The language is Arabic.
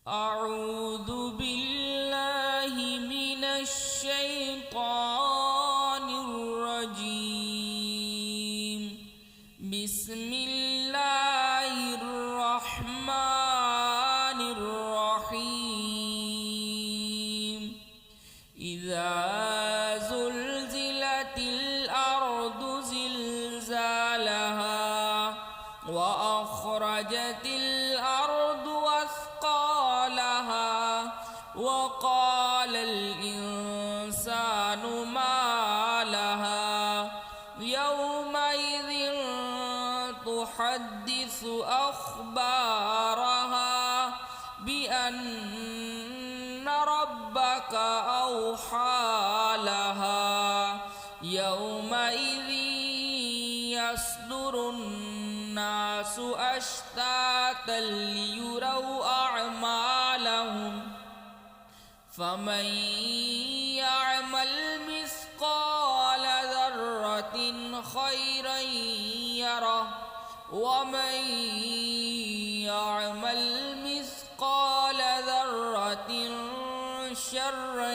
أعوذ بالله من الشيطان الرجيم. بسم الله الرحمن الرحيم. إذا زلزلت الأرض زلزالها وأخرجت الأرض أثقالها وقال الإنسان ما لها يومئذ تحدث أخبارها بأن ربك أوحى لها يومئذ يصدر الناس أشتاتا ليروا أعمالهم فمن يعمل مثقال ذرة خيرا يره ومن يعمل مثقال ذرة شرا